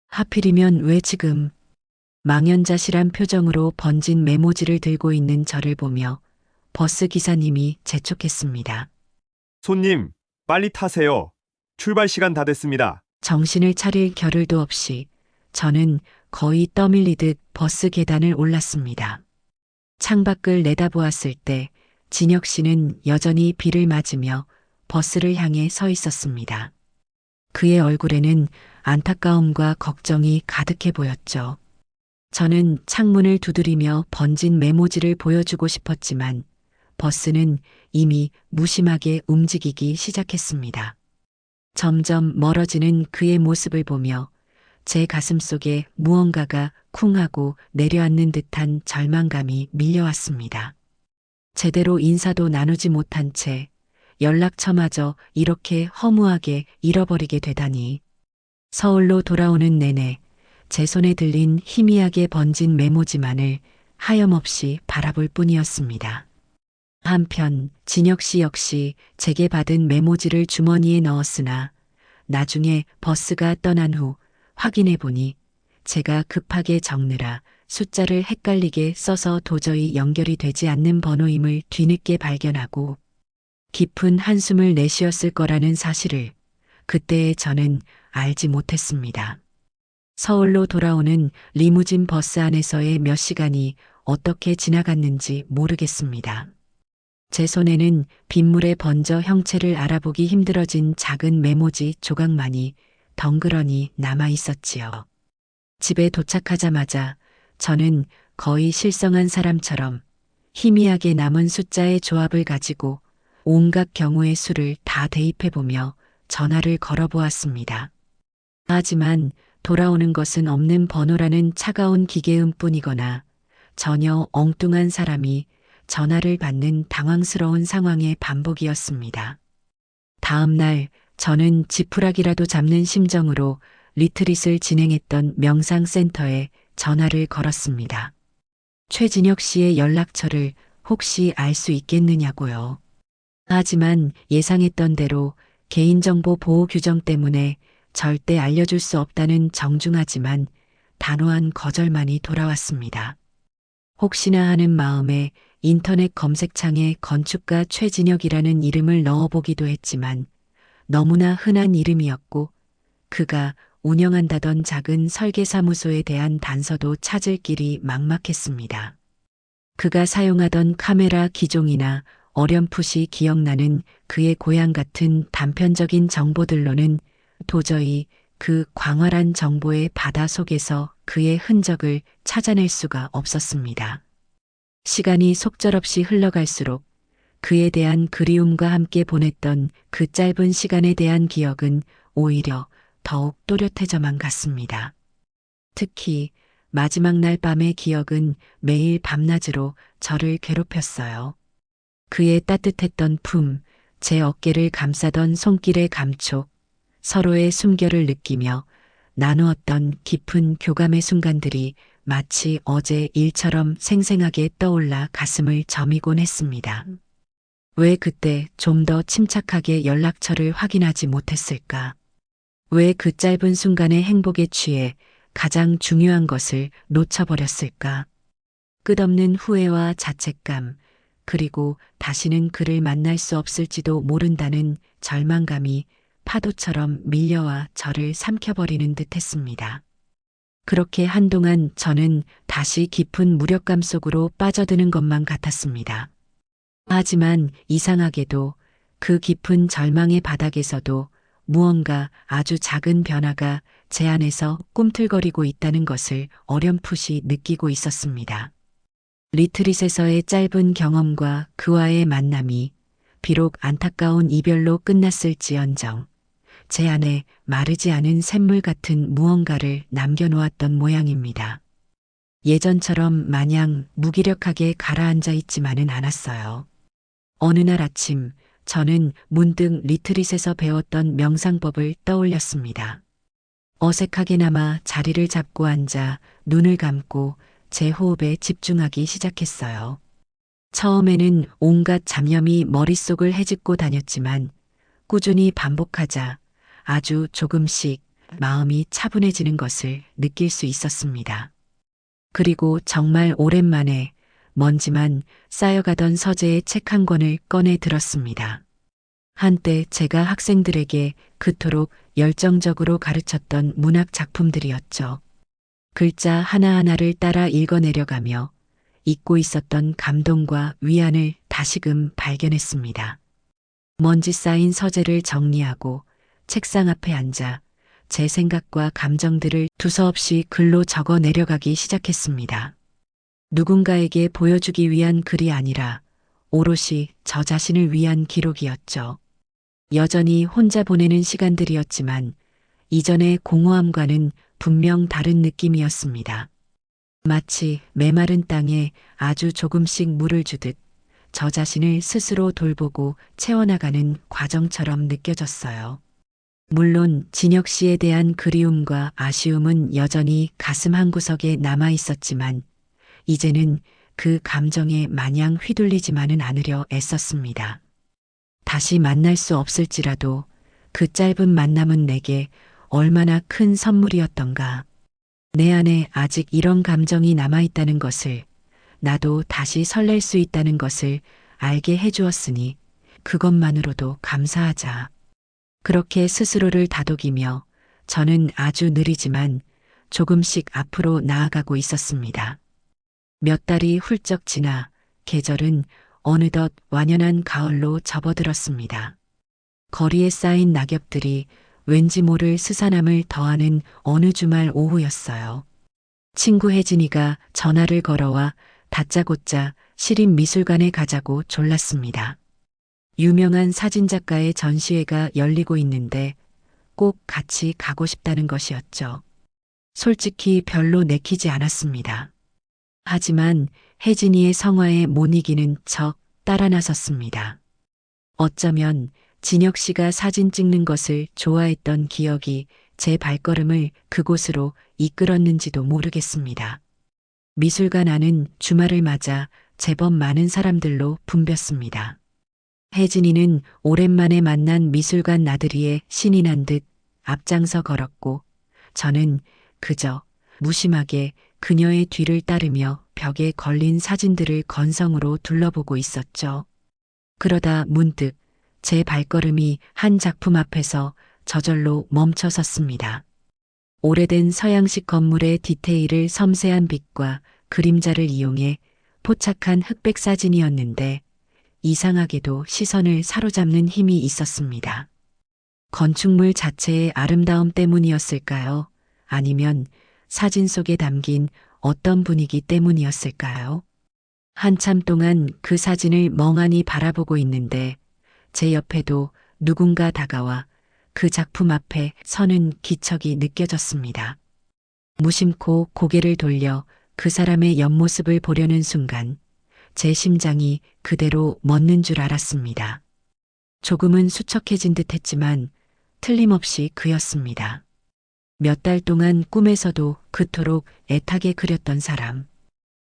하필이면 왜 지금? 망연자실한 표정으로 번진 메모지를 들고 있는 저를 보며 버스 기사님이 재촉했습니다. 손님, 빨리 타세요. 출발 시간 다 됐습니다. 정신을 차릴 겨를도 없이 저는 거의 떠밀리듯 버스 계단을 올랐습니다. 창밖을 내다보았을 때 진혁 씨는 여전히 비를 맞으며 버스를 향해 서 있었습니다. 그의 얼굴에는 안타까움과 걱정이 가득해 보였죠. 저는 창문을 두드리며 번진 메모지를 보여주고 싶었지만 버스는 이미 무심하게 움직이기 시작했습니다. 점점 멀어지는 그의 모습을 보며 제 가슴 속에 무언가가 쿵 하고 내려앉는 듯한 절망감이 밀려왔습니다. 제대로 인사도 나누지 못한 채 연락처마저 이렇게 허무하게 잃어버리게 되다니. 서울로 돌아오는 내내 제 손에 들린 희미하게 번진 메모지만을 하염없이 바라볼 뿐이었습니다. 한편 진혁 씨 역시 제게 받은 메모지를 주머니에 넣었으나 나중에 버스가 떠난 후 확인해 보니 제가 급하게 적느라 숫자를 헷갈리게 써서 도저히 연결이 되지 않는 번호임을 뒤늦게 발견하고 깊은 한숨을 내쉬었을 거라는 사실을 그때의 저는 알지 못했습니다. 서울로 돌아오는 리무진 버스 안에서의 몇 시간이 어떻게 지나갔는지 모르겠습니다. 제 손에는 빗물에 번져 형체를 알아보기 힘들어진 작은 메모지 조각만이 덩그러니 남아 있었지요. 집에 도착하자마자 저는 거의 실성한 사람처럼 희미하게 남은 숫자의 조합을 가지고 온갖 경우의 수를 다 대입해보며 전화를 걸어보았습니다. 하지만 돌아오는 것은 없는 번호라는 차가운 기계음뿐이거나 전혀 엉뚱한 사람이 전화를 받는 당황스러운 상황의 반복이었습니다. 다음 날 저는 지푸라기라도 잡는 심정으로 리트릿을 진행했던 명상센터에 전화를 걸었습니다. 최진혁 씨의 연락처를 혹시 알 수 있겠느냐고요. 하지만 예상했던 대로 개인정보 보호 규정 때문에 절대 알려줄 수 없다는 정중하지만 단호한 거절만이 돌아왔습니다. 혹시나 하는 마음에 인터넷 검색창에 건축가 최진혁이라는 이름을 넣어보기도 했지만 너무나 흔한 이름이었고 그가 운영한다던 작은 설계사무소에 대한 단서도 찾을 길이 막막했습니다. 그가 사용하던 카메라 기종이나 어렴풋이 기억나는 그의 고향 같은 단편적인 정보들로는 도저히 그 광활한 정보의 바다 속에서 그의 흔적을 찾아낼 수가 없었습니다. 시간이 속절없이 흘러갈수록 그에 대한 그리움과 함께 보냈던 그 짧은 시간에 대한 기억은 오히려 더욱 또렷해져만 갔습니다. 특히 마지막 날 밤의 기억은 매일 밤낮으로 저를 괴롭혔어요. 그의 따뜻했던 품, 제 어깨를 감싸던 손길의 감촉, 서로의 숨결을 느끼며 나누었던 깊은 교감의 순간들이 마치 어제 일처럼 생생하게 떠올라 가슴을 저미곤 했습니다. 왜 그때 좀 더 침착하게 연락처를 확인하지 못했을까? 왜 그 짧은 순간의 행복에 취해 가장 중요한 것을 놓쳐버렸을까? 끝없는 후회와 자책감, 그리고 다시는 그를 만날 수 없을지도 모른다는 절망감이 파도처럼 밀려와 저를 삼켜버리는 듯 했습니다. 그렇게 한동안 저는 다시 깊은 무력감 속으로 빠져드는 것만 같았습니다. 하지만 이상하게도 그 깊은 절망의 바닥에서도 무언가 아주 작은 변화가 제 안에서 꿈틀거리고 있다는 것을 어렴풋이 느끼고 있었습니다. 리트릿에서의 짧은 경험과 그와의 만남이 비록 안타까운 이별로 끝났을지언정 제 안에 마르지 않은 샘물 같은 무언가를 남겨놓았던 모양입니다. 예전처럼 마냥 무기력하게 가라앉아 있지만은 않았어요. 어느 날 아침 저는 문득 리트릿에서 배웠던 명상법을 떠올렸습니다. 어색하게나마 자리를 잡고 앉아 눈을 감고 제 호흡에 집중하기 시작했어요. 처음에는 온갖 잡념이 머릿속을 헤집고 다녔지만 꾸준히 반복하자 아주 조금씩 마음이 차분해지는 것을 느낄 수 있었습니다. 그리고 정말 오랜만에 먼지만 쌓여가던 서재의 책 한 권을 꺼내 들었습니다. 한때 제가 학생들에게 그토록 열정적으로 가르쳤던 문학 작품들이었죠. 글자 하나하나를 따라 읽어내려가며 잊고 있었던 감동과 위안을 다시금 발견했습니다. 먼지 쌓인 서재를 정리하고 책상 앞에 앉아 제 생각과 감정들을 두서없이 글로 적어 내려가기 시작했습니다. 누군가에게 보여주기 위한 글이 아니라 오롯이 저 자신을 위한 기록이었죠. 여전히 혼자 보내는 시간들이었지만 이전의 공허함과는 분명 다른 느낌이었습니다. 마치 메마른 땅에 아주 조금씩 물을 주듯 저 자신을 스스로 돌보고 채워나가는 과정처럼 느껴졌어요. 물론 진혁 씨에 대한 그리움과 아쉬움은 여전히 가슴 한구석에 남아 있었지만 이제는 그 감정에 마냥 휘둘리지만은 않으려 애썼습니다. 다시 만날 수 없을지라도 그 짧은 만남은 내게 얼마나 큰 선물이었던가. 내 안에 아직 이런 감정이 남아있다는 것을, 나도 다시 설렐 수 있다는 것을 알게 해주었으니 그것만으로도 감사하자. 그렇게 스스로를 다독이며 저는 아주 느리지만 조금씩 앞으로 나아가고 있었습니다. 몇 달이 훌쩍 지나 계절은 어느덧 완연한 가을로 접어들었습니다. 거리에 쌓인 낙엽들이 왠지 모를 스산함을 더하는 어느 주말 오후였어요. 친구 혜진이가 전화를 걸어와 다짜고짜 시립미술관에 가자고 졸랐습니다. 유명한 사진작가의 전시회가 열리고 있는데 꼭 같이 가고 싶다는 것이었죠. 솔직히 별로 내키지 않았습니다. 하지만 혜진이의 성화에 못 이기는 척 따라 나섰습니다. 어쩌면 진혁 씨가 사진 찍는 것을 좋아했던 기억이 제 발걸음을 그곳으로 이끌었는지도 모르겠습니다. 미술관 안은 주말을 맞아 제법 많은 사람들로 붐볐습니다. 혜진이는 오랜만에 만난 미술관 나들이에 신이 난 듯 앞장서 걸었고 저는 그저 무심하게 그녀의 뒤를 따르며 벽에 걸린 사진들을 건성으로 둘러보고 있었죠. 그러다 문득 제 발걸음이 한 작품 앞에서 저절로 멈춰 섰습니다. 오래된 서양식 건물의 디테일을 섬세한 빛과 그림자를 이용해 포착한 흑백 사진이었는데 이상하게도 시선을 사로잡는 힘이 있었습니다. 건축물 자체의 아름다움 때문이었을까요? 아니면 사진 속에 담긴 어떤 분위기 때문이었을까요? 한참 동안 그 사진을 멍하니 바라보고 있는데 제 옆에도 누군가 다가와 그 작품 앞에 서는 기척이 느껴졌습니다. 무심코 고개를 돌려 그 사람의 옆모습을 보려는 순간 제 심장이 그대로 멎는 줄 알았습니다. 조금은 수척해진 듯 했지만 틀림없이 그였습니다. 몇 달 동안 꿈에서도 그토록 애타게 그렸던 사람.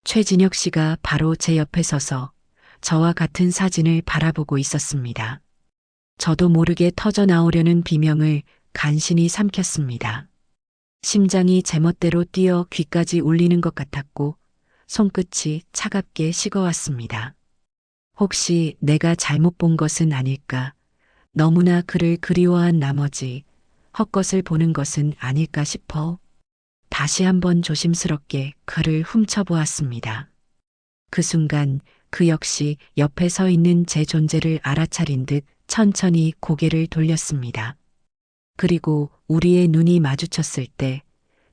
최진혁 씨가 바로 제 옆에 서서 저와 같은 사진을 바라보고 있었습니다. 저도 모르게 터져 나오려는 비명을 간신히 삼켰습니다. 심장이 제멋대로 뛰어 귀까지 울리는 것 같았고 손끝이 차갑게 식어왔습니다. 혹시 내가 잘못 본 것은 아닐까? 너무나 그를 그리워한 나머지 헛것을 보는 것은 아닐까 싶어 다시 한번 조심스럽게 그를 훔쳐보았습니다. 그 순간 그 역시 옆에 서 있는 제 존재를 알아차린 듯 천천히 고개를 돌렸습니다. 그리고 우리의 눈이 마주쳤을 때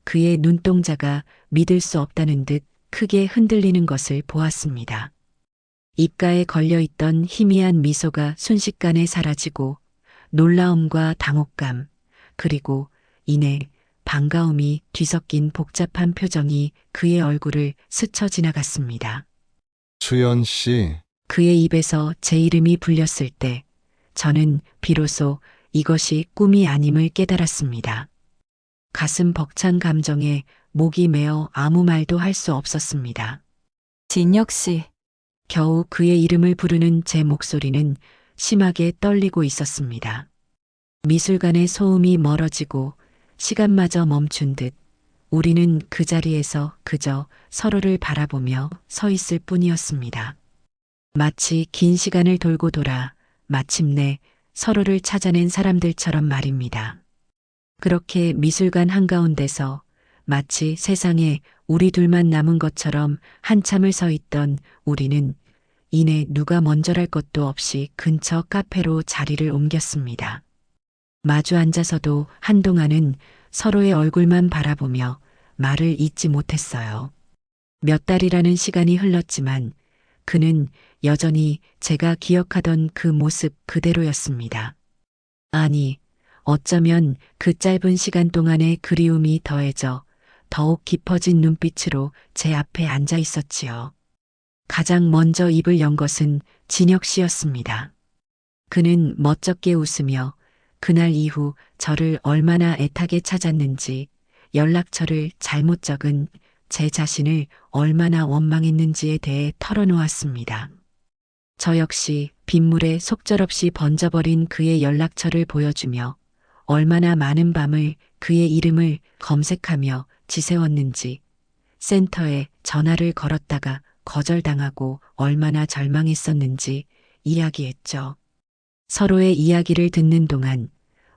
그의 눈동자가 믿을 수 없다는 듯 크게 흔들리는 것을 보았습니다. 입가에 걸려있던 희미한 미소가 순식간에 사라지고 놀라움과 당혹감 그리고 이내 반가움이 뒤섞인 복잡한 표정이 그의 얼굴을 스쳐 지나갔습니다. 수연 씨, 그의 입에서 제 이름이 불렸을 때 저는 비로소 이것이 꿈이 아님을 깨달았습니다. 가슴 벅찬 감정에 목이 메어 아무 말도 할 수 없었습니다. 진혁 씨, 겨우 그의 이름을 부르는 제 목소리는 심하게 떨리고 있었습니다. 미술관의 소음이 멀어지고 시간마저 멈춘 듯 우리는 그 자리에서 그저 서로를 바라보며 서 있을 뿐이었습니다. 마치 긴 시간을 돌고 돌아 마침내 서로를 찾아낸 사람들처럼 말입니다. 그렇게 미술관 한가운데서 마치 세상에 우리 둘만 남은 것처럼 한참을 서 있던 우리는 이내 누가 먼저랄 것도 없이 근처 카페로 자리를 옮겼습니다. 마주 앉아서도 한동안은 서로의 얼굴만 바라보며 말을 잇지 못했어요. 몇 달이라는 시간이 흘렀지만 그는 여전히 제가 기억하던 그 모습 그대로였습니다. 아니, 어쩌면 그 짧은 시간 동안의 그리움이 더해져 더욱 깊어진 눈빛으로 제 앞에 앉아 있었지요. 가장 먼저 입을 연 것은 진혁 씨였습니다. 그는 멋쩍게 웃으며 그날 이후 저를 얼마나 애타게 찾았는지, 연락처를 잘못 적은 제 자신을 얼마나 원망했는지에 대해 털어놓았습니다. 저 역시 빗물에 속절없이 번져버린 그의 연락처를 보여주며 얼마나 많은 밤을 그의 이름을 검색하며 지새웠는지, 센터에 전화를 걸었다가 거절당하고 얼마나 절망했었는지 이야기했죠. 서로의 이야기를 듣는 동안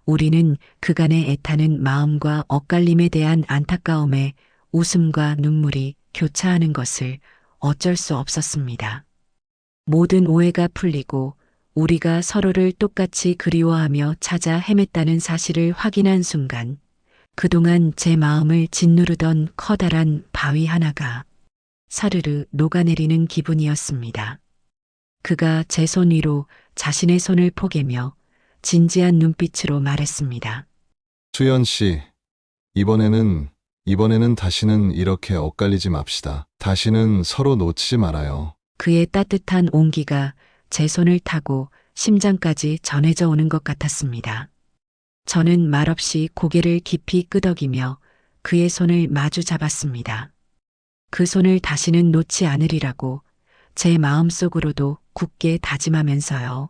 우리는 그간의 애타는 마음과 엇갈림에 대한 안타까움에 웃음과 눈물이 교차하는 것을 어쩔 수 없었습니다. 모든 오해가 풀리고 우리가 서로를 똑같이 그리워하며 찾아 헤맸다는 사실을 확인한 순간 그동안 제 마음을 짓누르던 커다란 바위 하나가 사르르 녹아내리는 기분이었습니다. 그가 제 손 위로 자신의 손을 포개며 진지한 눈빛으로 말했습니다. 수연 씨, 이번에는 다시는 이렇게 엇갈리지 맙시다. 다시는 서로 놓치지 말아요. 그의 따뜻한 온기가 제 손을 타고 심장까지 전해져 오는 것 같았습니다. 저는 말없이 고개를 깊이 끄덕이며 그의 손을 마주 잡았습니다. 그 손을 다시는 놓지 않으리라고 제 마음속으로도 굳게 다짐하면서요.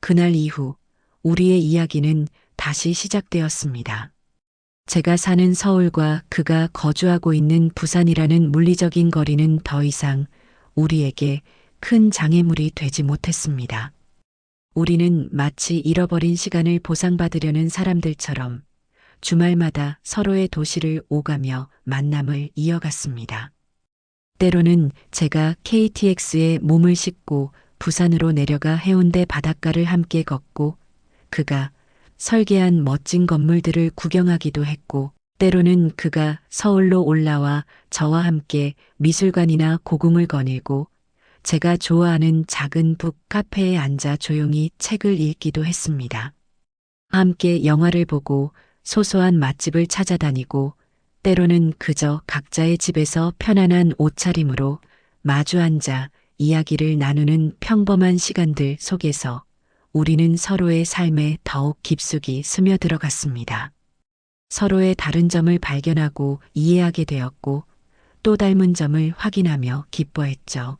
그날 이후 우리의 이야기는 다시 시작되었습니다. 제가 사는 서울과 그가 거주하고 있는 부산이라는 물리적인 거리는 더 이상 우리에게 큰 장애물이 되지 못했습니다. 우리는 마치 잃어버린 시간을 보상받으려는 사람들처럼 주말마다 서로의 도시를 오가며 만남을 이어갔습니다. 때로는 제가 KTX에 몸을 싣고 부산으로 내려가 해운대 바닷가를 함께 걷고 그가 설계한 멋진 건물들을 구경하기도 했고 때로는 그가 서울로 올라와 저와 함께 미술관이나 고궁을 거닐고 제가 좋아하는 작은 북 카페에 앉아 조용히 책을 읽기도 했습니다. 함께 영화를 보고 소소한 맛집을 찾아다니고 때로는 그저 각자의 집에서 편안한 옷차림으로 마주 앉아 이야기를 나누는 평범한 시간들 속에서 우리는 서로의 삶에 더욱 깊숙이 스며들어갔습니다. 서로의 다른 점을 발견하고 이해하게 되었고 또 닮은 점을 확인하며 기뻐했죠.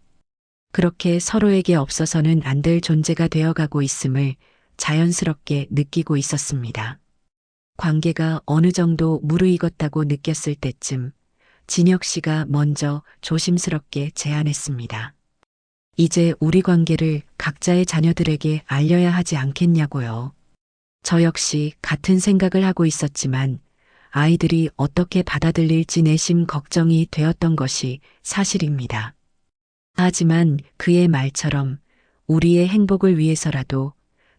그렇게 서로에게 없어서는 안 될 존재가 되어가고 있음을 자연스럽게 느끼고 있었습니다. 관계가 어느 정도 무르익었다고 느꼈을 때쯤 진혁 씨가 먼저 조심스럽게 제안했습니다. 이제 우리 관계를 각자의 자녀들에게 알려야 하지 않겠냐고요. 저 역시 같은 생각을 하고 있었지만 아이들이 어떻게 받아들일지 내심 걱정이 되었던 것이 사실입니다. 하지만 그의 말처럼 우리의 행복을 위해서라도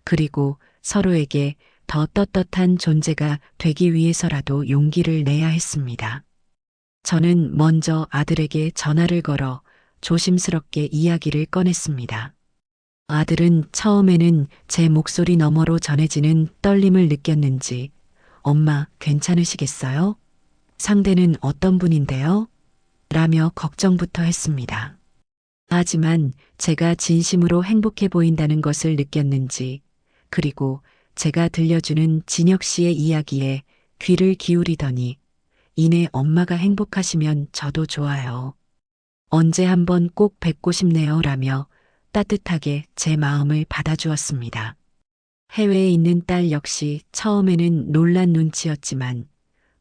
그리고 서로에게 더 떳떳한 존재가 되기 위해서라도 용기를 내야 했습니다. 저는 먼저 아들에게 전화를 걸어 조심스럽게 이야기를 꺼냈습니다. 아들은 처음에는 제 목소리 너머로 전해지는 떨림을 느꼈는지 엄마 괜찮으시겠어요? 상대는 어떤 분인데요? 라며 걱정부터 했습니다. 하지만 제가 진심으로 행복해 보인다는 것을 느꼈는지 그리고 제가 들려주는 진혁 씨의 이야기에 귀를 기울이더니 이내 엄마가 행복하시면 저도 좋아요. 언제 한번 꼭 뵙고 싶네요 라며 따뜻하게 제 마음을 받아주었습니다. 해외에 있는 딸 역시 처음에는 놀란 눈치였지만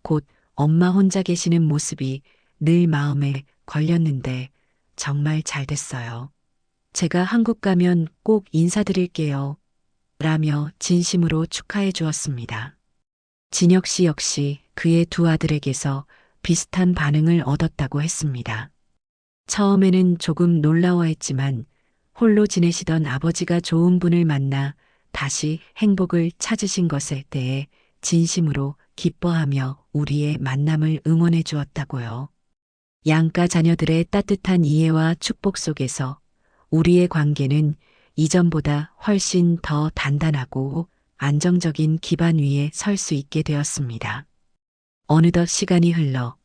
곧 엄마 혼자 계시는 모습이 늘 마음에 걸렸는데 정말 잘 됐어요. 제가 한국 가면 꼭 인사드릴게요. 라며 진심으로 축하해 주었습니다. 진혁 씨 역시 그의 두 아들에게서 비슷한 반응을 얻었다고 했습니다. 처음에는 조금 놀라워했지만 홀로 지내시던 아버지가 좋은 분을 만나 다시 행복을 찾으신 것에 대해 진심으로 기뻐하며 우리의 만남을 응원해 주었다고요. 양가 자녀들의 따뜻한 이해와 축복 속에서 우리의 관계는 이전보다 훨씬 더 단단하고 안정적인 기반 위에 설 수 있게 되었습니다. 어느덧 시간이 흘러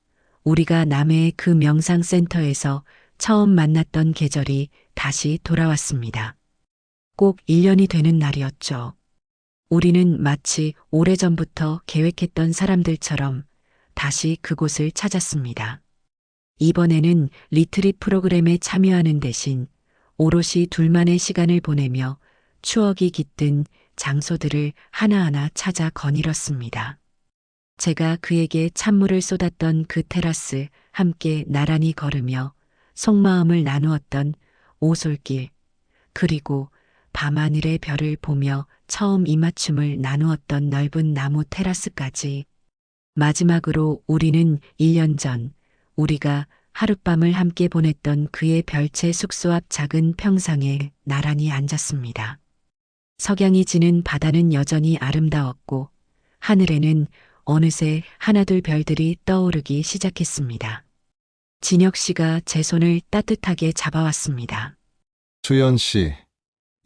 우리가 남해의 그 명상센터에서 처음 만났던 계절이 다시 돌아왔습니다. 꼭 1년이 되는 날이었죠. 우리는 마치 오래전부터 계획했던 사람들처럼 다시 그곳을 찾았습니다. 이번에는 리트릿 프로그램에 참여하는 대신 오롯이 둘만의 시간을 보내며 추억이 깃든 장소들을 하나하나 찾아 거닐었습니다. 제가 그에게 찬물을 쏟았던 그 테라스 함께 나란히 걸으며 속마음을 나누었던 오솔길 그리고 밤하늘의 별을 보며 처음 입맞춤을 나누었던 넓은 나무 테라스까지 마지막으로 우리는 1년 전 우리가 하룻밤을 함께 보냈던 그의 별채 숙소 앞 작은 평상에 나란히 앉았습니다. 석양이 지는 바다는 여전히 아름다웠고 하늘에는 어느새 하나둘 별들이 떠오르기 시작했습니다. 진혁 씨가 제 손을 따뜻하게 잡아왔습니다. 수연 씨,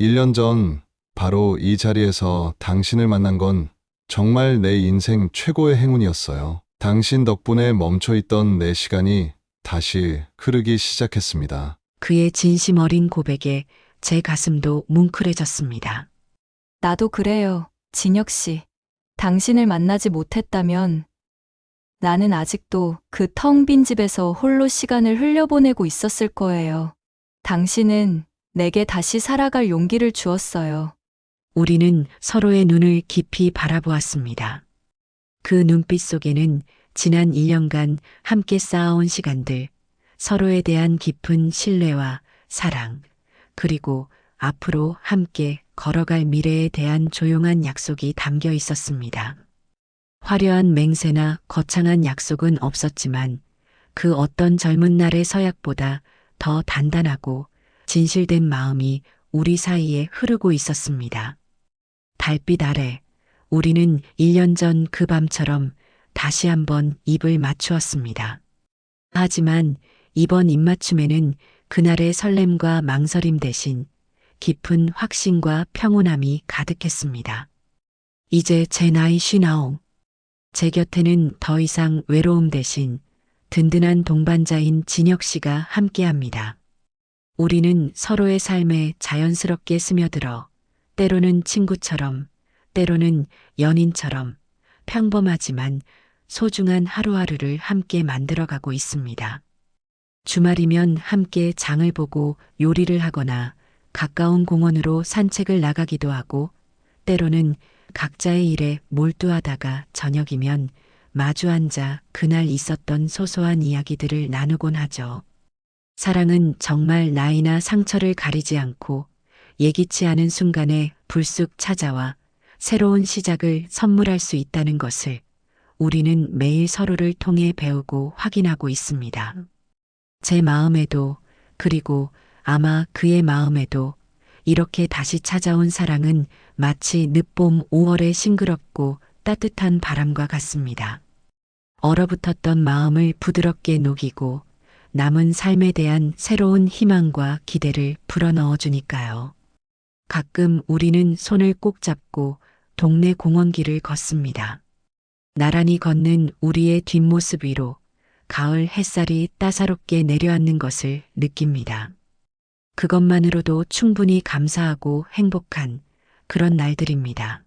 1년 전 바로 이 자리에서 당신을 만난 건 정말 내 인생 최고의 행운이었어요. 당신 덕분에 멈춰있던 내 시간이 다시 흐르기 시작했습니다. 그의 진심 어린 고백에 제 가슴도 뭉클해졌습니다. 나도 그래요, 진혁 씨. 당신을 만나지 못했다면 나는 아직도 그 텅 빈 집에서 홀로 시간을 흘려보내고 있었을 거예요. 당신은 내게 다시 살아갈 용기를 주었어요. 우리는 서로의 눈을 깊이 바라보았습니다. 그 눈빛 속에는 지난 1년간 함께 쌓아온 시간들, 서로에 대한 깊은 신뢰와 사랑, 그리고 앞으로 함께 걸어갈 미래에 대한 조용한 약속이 담겨 있었습니다. 화려한 맹세나 거창한 약속은 없었지만 그 어떤 젊은 날의 서약보다 더 단단하고 진실된 마음이 우리 사이에 흐르고 있었습니다. 달빛 아래 우리는 1년 전 그 밤처럼 다시 한번 입을 맞추었습니다. 하지만 이번 입맞춤에는 그날의 설렘과 망설임 대신 깊은 확신과 평온함이 가득했습니다. 이제 제 나이 59. 제 곁에는 더 이상 외로움 대신 든든한 동반자인 진혁 씨가 함께합니다. 우리는 서로의 삶에 자연스럽게 스며들어 때로는 친구처럼, 때로는 연인처럼 평범하지만 소중한 하루하루를 함께 만들어가고 있습니다. 주말이면 함께 장을 보고 요리를 하거나 가까운 공원으로 산책을 나가기도 하고 때로는 각자의 일에 몰두하다가 저녁이면 마주 앉아 그날 있었던 소소한 이야기들을 나누곤 하죠. 사랑은 정말 나이나 상처를 가리지 않고 예기치 않은 순간에 불쑥 찾아와 새로운 시작을 선물할 수 있다는 것을 우리는 매일 서로를 통해 배우고 확인하고 있습니다. 제 마음에도 그리고 아마 그의 마음에도 이렇게 다시 찾아온 사랑은 마치 늦봄 5월의 싱그럽고 따뜻한 바람과 같습니다. 얼어붙었던 마음을 부드럽게 녹이고 남은 삶에 대한 새로운 희망과 기대를 불어넣어 주니까요. 가끔 우리는 손을 꼭 잡고 동네 공원길을 걷습니다. 나란히 걷는 우리의 뒷모습 위로 가을 햇살이 따사롭게 내려앉는 것을 느낍니다. 그것만으로도 충분히 감사하고 행복한 그런 날들입니다.